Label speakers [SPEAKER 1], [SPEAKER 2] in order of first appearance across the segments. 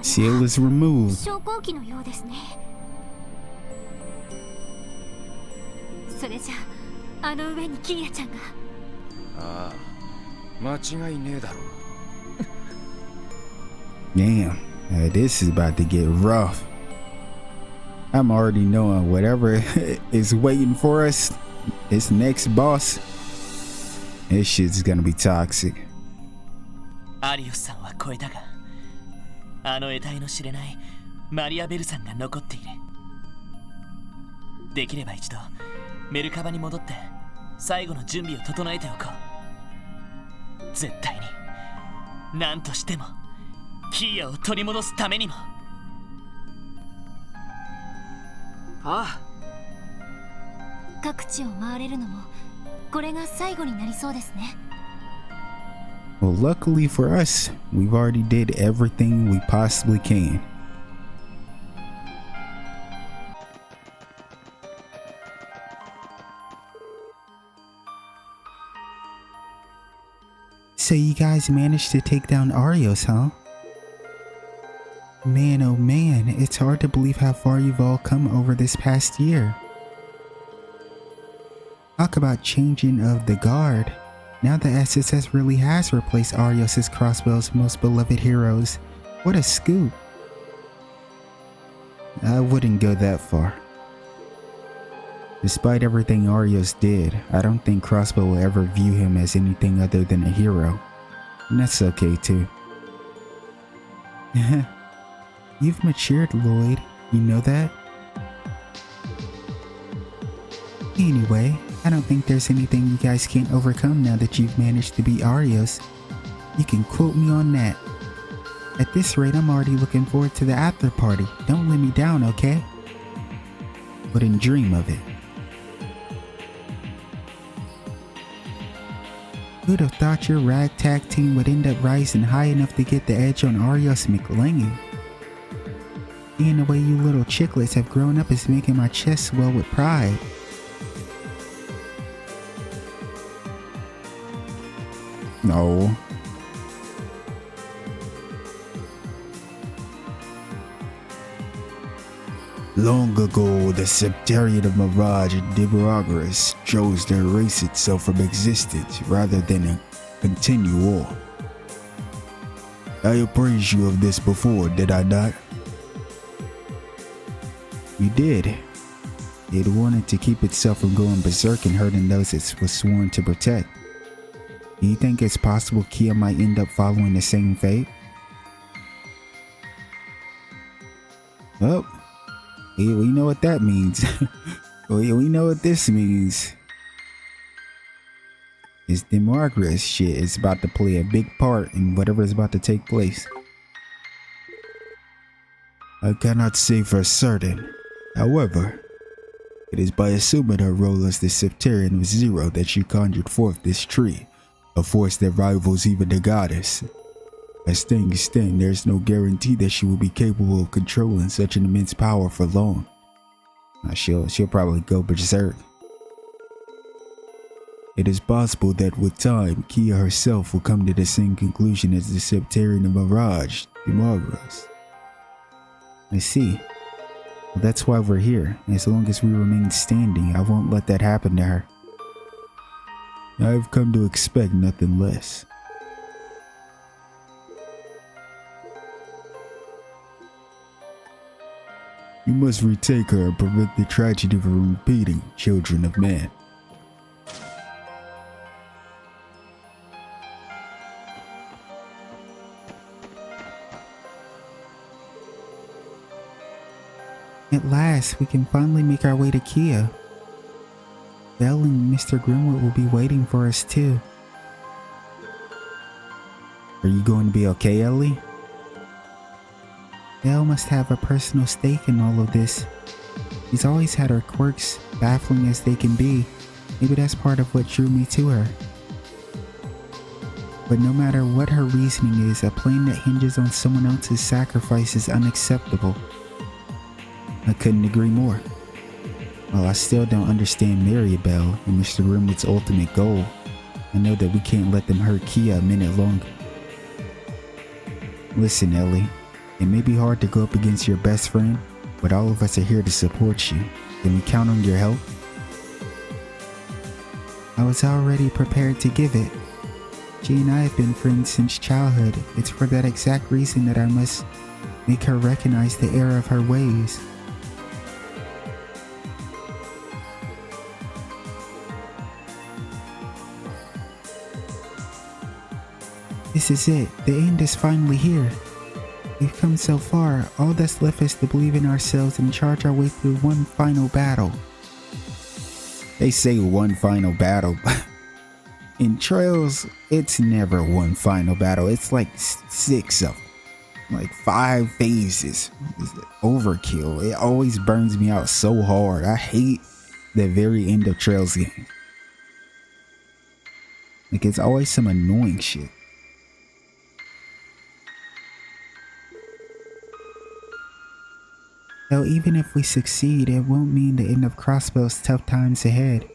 [SPEAKER 1] Seal is removed.
[SPEAKER 2] 昇降機のようですね。それじゃあの上にキーヤちゃんが。
[SPEAKER 3] ああ、間違いねえだろ。
[SPEAKER 1] Damn, this is about to get rough. I'm already knowing whatever is waiting for us. This next boss, this shit's gonna be toxic.
[SPEAKER 4] アリオスさんは超えたが、あの得体の知れないマリアベルさんが残っている。できれば一度メルカバに戻って最後の準備を整えておこう。絶対に何としてもキーヤを取り戻すためにも。
[SPEAKER 5] ああ、
[SPEAKER 2] 各地を回れるのもこれが最後になりそうですね。
[SPEAKER 1] Well, luckily for us, we've already did everything we possibly can. So you guys managed to take down Arios, huh? Man, oh man, it's hard to believe how far you've all come over this past year. Talk about changing of the guard. Now the SSS really has replaced Arios' Crossbow's most beloved heroes. What a scoop. I wouldn't go that far. Despite everything Arios did, I don't think Crossbow will ever view him as anything other than a hero. And that's okay too. You've matured, Lloyd. You know that? Anyway, I don't think there's anything you guys can't overcome now that you've managed to beat Arios. You can quote me on that. At this rate, I'm already looking forward to the after party. Don't let me down, okay? Wouldn't dream of it. Who'd have thought your ragtag team would end up rising high enough to get the edge on Arios McLangy? Seeing the way you little chicklets have grown up is making my chest swell with pride. No. Long ago, the Septarian of Mirage and Diboragris chose to erase itself from existence rather than continue on. I appraised you of this before, did I not? You did. It wanted to keep itself from going berserk and hurting those it was sworn to protect. Do you think it's possible Kia might end up following the same fate? Well, we know what that means. we know what this means. This Demogorgon shit is about to play a big part in whatever is about to take place. I cannot say for certain. However, it is by assuming her role as the Septarian of Zero that she conjured forth this tree, a force that rivals even the goddess. As things stand, there is no guarantee that she will be capable of controlling such an immense power for long. She'll probably go berserk. It is possible that with time, Kia herself will come to the same conclusion as the Septarian of Mirage, Demogorgon. I see. Well, that's why we're here. As long as we remain standing, I won't let that happen to her. I've come to expect nothing less. You must retake her and prevent the tragedy from repeating, children of man. At last, we can finally make our way to Kia. Belle and Mr. Grimwood will be waiting for us too. Are you going to be okay, Ellie? Belle must have a personal stake in all of this. She's always had her quirks, baffling as they can be. Maybe that's part of what drew me to her. But no matter what her reasoning is, a plan that hinges on someone else's sacrifice is unacceptable. I couldn't agree more. While I still don't understand Maribel and Mr. Grimwood's ultimate goal, I know that we can't let them hurt Kia a minute longer. Listen, Ellie. It may be hard to go up against your best friend, but all of us are here to support you. Can we count on your help? I was already prepared to give it. She and I have been friends since childhood. It's for that exact reason that I must make her recognize the error of her ways. This is it. The end is finally here. We've come so far. All that's left is to believe in ourselves and charge our way through one final battle. They say one final battle. In Trails, it's never one final battle. It's like 6 of them. Like 5 phases. It's overkill. It always burns me out so hard. I hate the very end of Trails games. Like, it's always some annoying shit. Though even if we succeed, it won't mean the end of Crossbell's tough times ahead.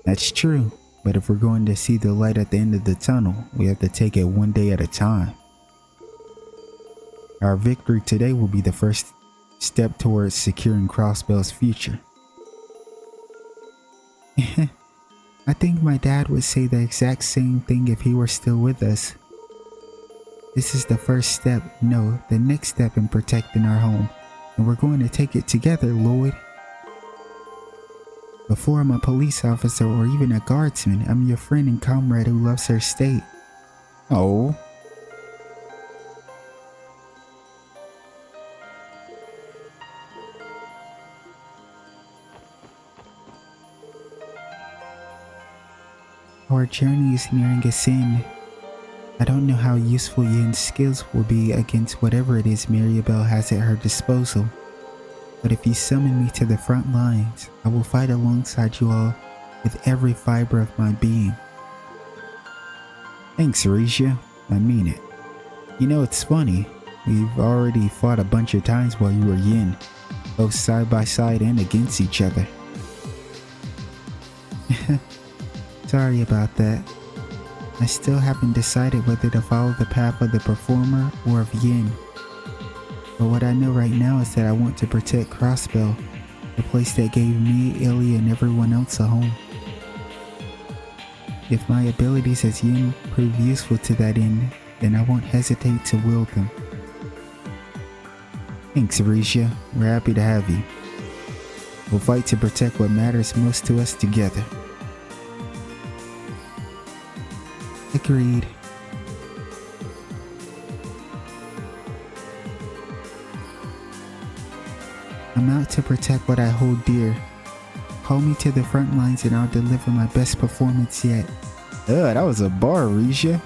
[SPEAKER 1] That's true, but if we're going to see the light at the end of the tunnel, we have to take it one day at a time. Our victory today will be the first step towards securing Crossbell's future. I think my dad would say the exact same thing if he were still with us. This is the first step, no, the next step in protecting our home. And we're going to take it together, Lloyd. Before I'm a police officer or even a guardsman, I'm your friend and comrade who loves her state. Oh. Our journey is nearing its end. I don't know how useful Yin's skills will be against whatever it is Maribel has at her disposal, but if you summon me to the front lines, I will fight alongside you all with every fiber of my being. Thanks, Risha. I mean it. You know, it's funny. We've already fought a bunch of times while you were Yin, both side by side and against each other. Sorry about that. I still haven't decided whether to follow the path of the performer or of Yin. But what I know right now is that I want to protect Crossbell, the place that gave me, Ilya, and everyone else a home. If my abilities as Yin prove useful to that end, then I won't hesitate to wield them. Thanks, Risha. We're happy to have you. We'll fight to protect what matters most to us together. Agreed. I'm out to protect what I hold dear. Call me to the front lines and I'll deliver my best performance yet. Ugh, that was a bar, Risha.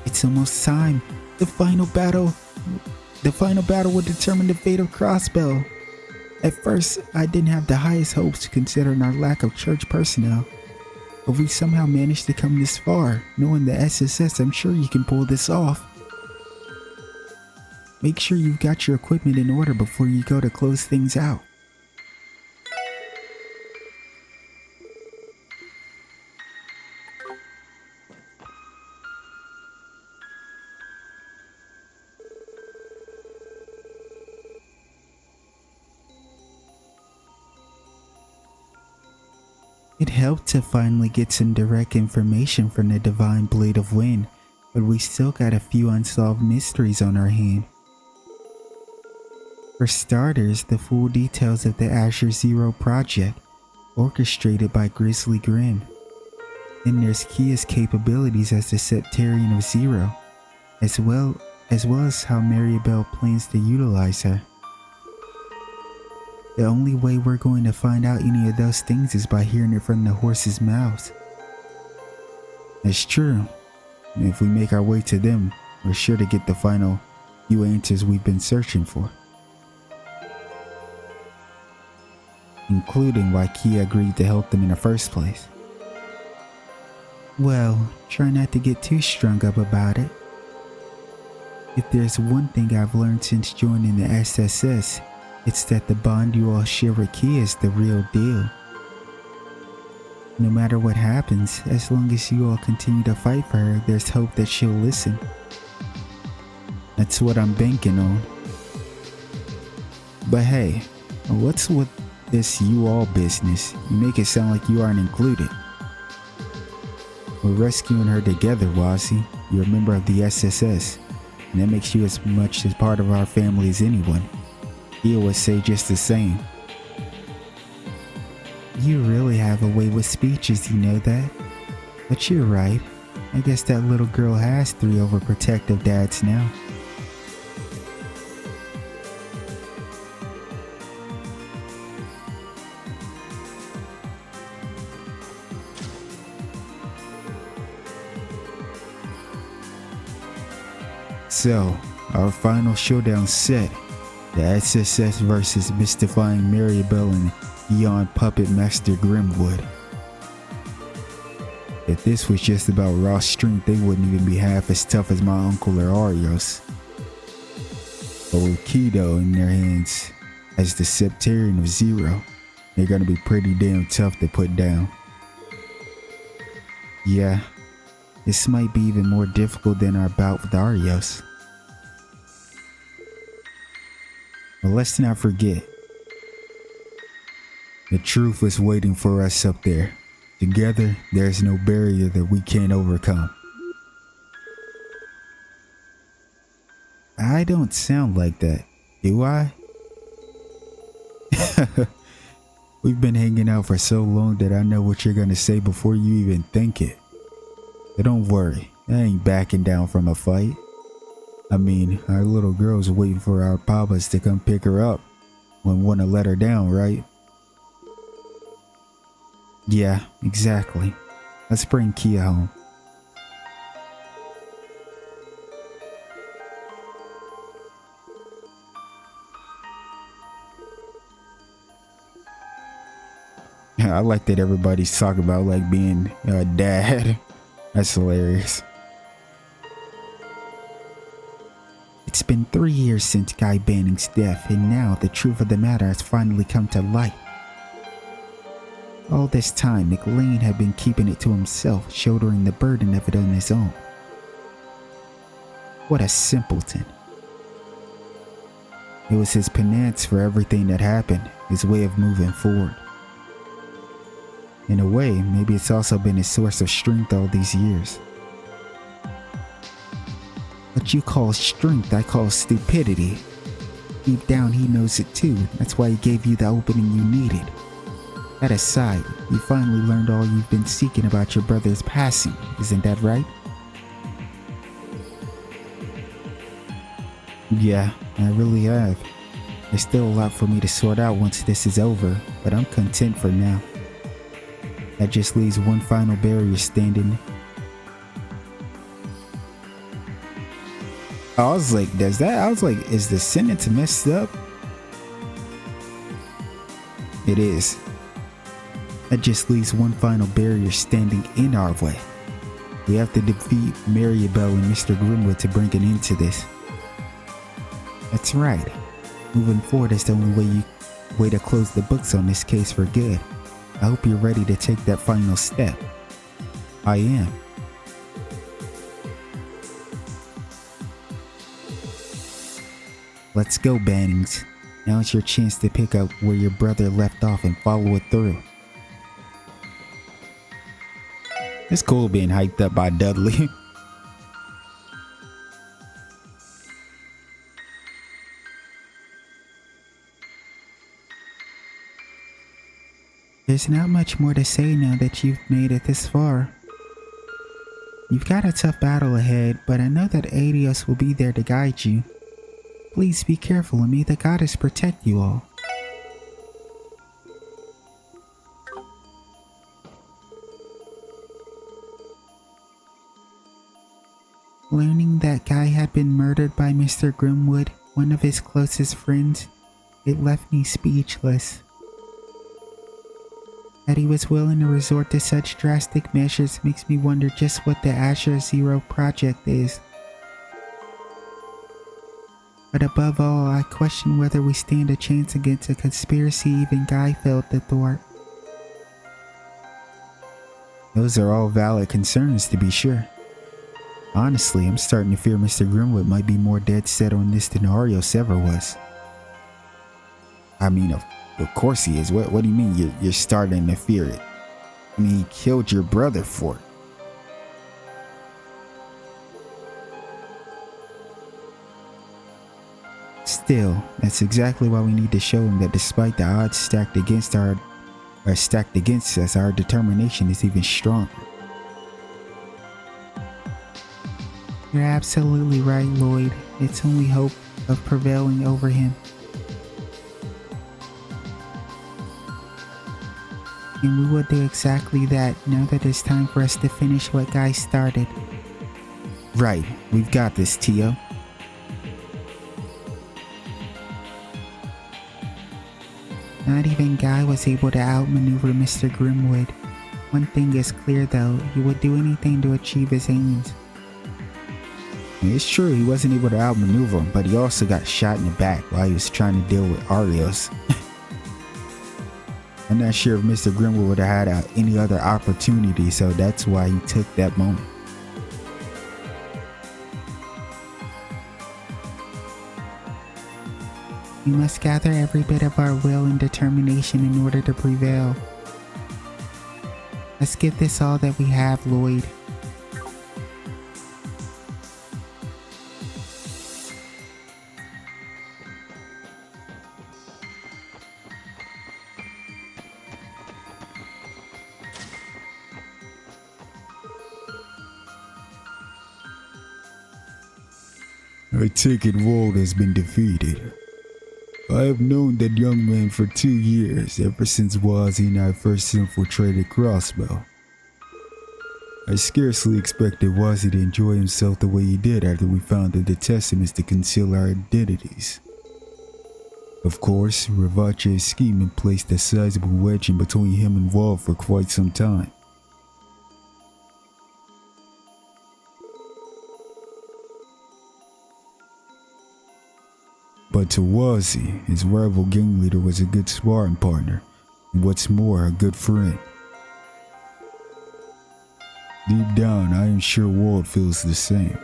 [SPEAKER 1] It's almost time. The final battle will determine the fate of Crossbell. At first, I didn't have the highest hopes considering our lack of church personnel. But we somehow managed to come this far. Knowing the SSS, I'm sure you can pull this off. Make sure you've got your equipment in order before you go to close things out. It helped to finally get some direct information from the Divine Blade of Wind, but we still got a few unsolved mysteries on our hand. For starters, the full details of the Azure Zero project, orchestrated by Grizzly Grim. Then there's Kia's capabilities as the Septarian of Zero, as well as how Maribel plans to utilize her. The only way we're going to find out any of those things is by hearing it from the horses' mouths. That's true. And if we make our way to them, we're sure to get the final few answers we've been searching for. Including why Kia agreed to help them in the first place. Well, try not to get too strung up about it. If there's one thing I've learned since joining the SSS, it's that the bond you all share with Kia is the real deal. No matter what happens, as long as you all continue to fight for her, there's hope that she'll listen. That's what I'm banking on. But hey, what's with this you all business? You make it sound like you aren't included. We're rescuing her together, Wazzy. You're a member of the SSS, and that makes you as much as part of our family as anyone. He would say just the same. You really have a way with speeches, you know that? But you're right. I guess that little girl has 3 overprotective dads now. So, our final showdown set. The SSS versus mystifying Maribel and Eon Puppet Master Grimwood. If this was just about raw strength, they wouldn't even be half as tough as my uncle or Arios. But with Kido in their hands as the Septarian of Zero, they're gonna be pretty damn tough to put down. Yeah, this might be even more difficult than our bout with Arios. But let's not forget, the truth is waiting for us up there. Together, there's no barrier that we can't overcome. I don't sound like that, do I? We've been hanging out for so long that I know what you're gonna say before you even think it. But don't worry, I ain't backing down from a fight. I mean, our little girl's waiting for our papas to come pick her up. Wouldn't want to let her down, right? Yeah, exactly. Let's bring Kia home. I like that everybody's talking about like being a dad. That's hilarious. It's been 3 years since Guy Banning's death, and now the truth of the matter has finally come to light. All this time, McLean had been keeping it to himself, shouldering the burden of it on his own. What a simpleton. It was his penance for everything that happened, his way of moving forward. In a way, maybe it's also been his source of strength all these years. What you call strength, I call stupidity. Deep down, he knows it too. That's why he gave you the opening you needed. That aside, you finally learned all you've been seeking about your brother's passing, isn't that right? Yeah, I really have. There's still a lot for me to sort out once this is over, but I'm content for now. That just leaves one final barrier standing. I was like, is the sentence messed up? It is. That just leaves one final barrier standing in our way. We have to defeat Maribel and Mr. Grimwood to bring an end to this. That's right. Moving forward is the only way to close the books on this case for good. I hope you're ready to take that final step. I am. Let's go, Bannings. Now's your chance to pick up where your brother left off and follow it through. It's cool being hyped up by Dudley. There's not much more to say now that you've made it this far. You've got a tough battle ahead, but I know that Adios will be there to guide you. Please be careful and may the goddess protect you all. Learning that Guy had been murdered by Mr. Grimwood, one of his closest friends, it left me speechless. That he was willing to resort to such drastic measures makes me wonder just what the Azure Zero project is. But above all, I question whether we stand a chance against a conspiracy even Guy failed to thwart. Those are all valid concerns, to be sure. Honestly, I'm starting to fear Mr. Grimwood might be more dead set on this than Arios ever was. I mean, of course he is. What do you mean you're starting to fear it? I mean, he killed your brother for it. Still, that's exactly why we need to show him that despite the odds stacked against us, our determination is even stronger. You're absolutely right, Lloyd. It's only hope of prevailing over him. And we will do exactly that now that it's time for us to finish what Guy started. Right, we've got this, Tio. Not even Guy was able to outmaneuver Mr. Grimwood. One thing is clear though, he would do anything to achieve his aims. It's true he wasn't able to outmaneuver him, but he also got shot in the back while he was trying to deal with Arios. I'm not sure if Mr. Grimwood would have had any other opportunity, so that's why he took that moment. We must gather every bit of our will and determination in order to prevail. Let's give this all that we have, Lloyd. I take it Wald has been defeated. I have known that young man for 2 years, ever since Wazzy and I first infiltrated Crossbow. I scarcely expected Wazzy to enjoy himself the way he did after we founded the Testaments to conceal our identities. Of course, Ravache's scheme had placed a sizable wedge in between him and Wald for quite some time. But to Wazzy, his rival gang leader was a good sparring partner, and what's more, a good friend. Deep down, I am sure Wald feels the same.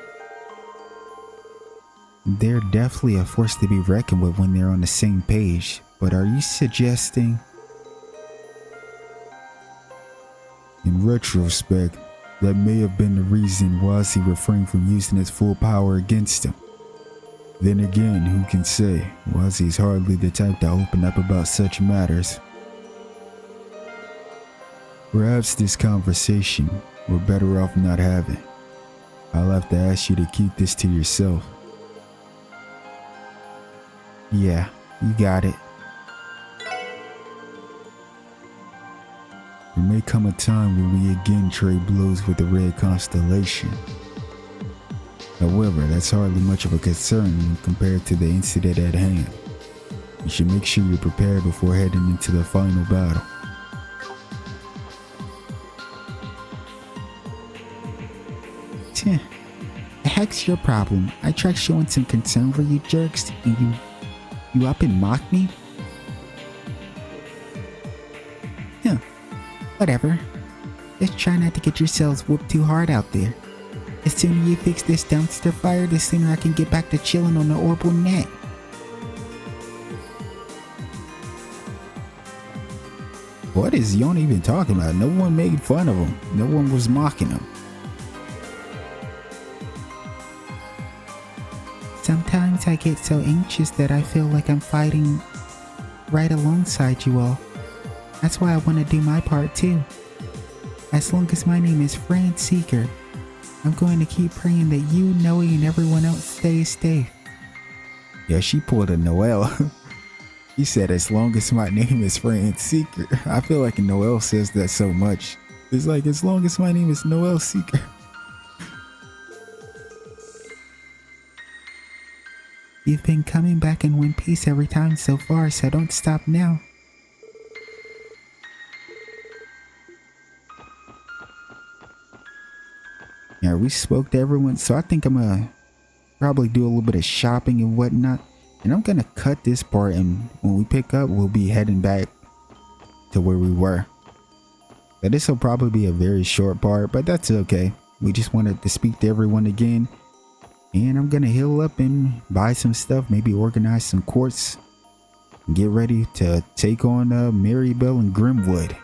[SPEAKER 1] They're definitely a force to be reckoned with when they're on the same page, but are you suggesting? In retrospect, that may have been the reason Wazzy refrained from using his full power against him. Then again, who can say? Wazzy's hardly the type to open up about such matters. Perhaps this conversation we're better off not having. I'll have to ask you to keep this to yourself. Yeah, you got it. There may come a time when we again trade blows with the Red Constellation. However, that's hardly much of a concern when compared to the incident at hand. You should make sure you're prepared before heading into the final battle. The heck's your problem? I tried showing some concern for you jerks, and you up and mock me? Huh, whatever. Just try not to get yourselves whooped too hard out there. The sooner you fix this dumpster fire, the sooner I can get back to chilling on the orbital net. What is Yon even talking about? No one made fun of him. No one was mocking him. Sometimes I get so anxious that I feel like I'm fighting right alongside you all. That's why I want to do my part too. As long as my name is Fran Seeker, I'm going to keep praying that you, Noe, and everyone else stays safe. Yeah, she pulled a Noelle. He said, as long as my name is Fran Seeker. I feel like Noelle says that so much. It's like, as long as my name is Noelle Seeker. You've been coming back in one piece every time so far, so don't stop now. Yeah, we spoke to everyone, so I think I'm gonna probably do a little bit of shopping and whatnot. And I'm gonna cut this part, and when we pick up, we'll be heading back to where we were. But this will probably be a very short part, but that's okay. We just wanted to speak to everyone again. And I'm gonna heal up and buy some stuff, maybe organize some courts, and get ready to take on Marybelle and Grimwood.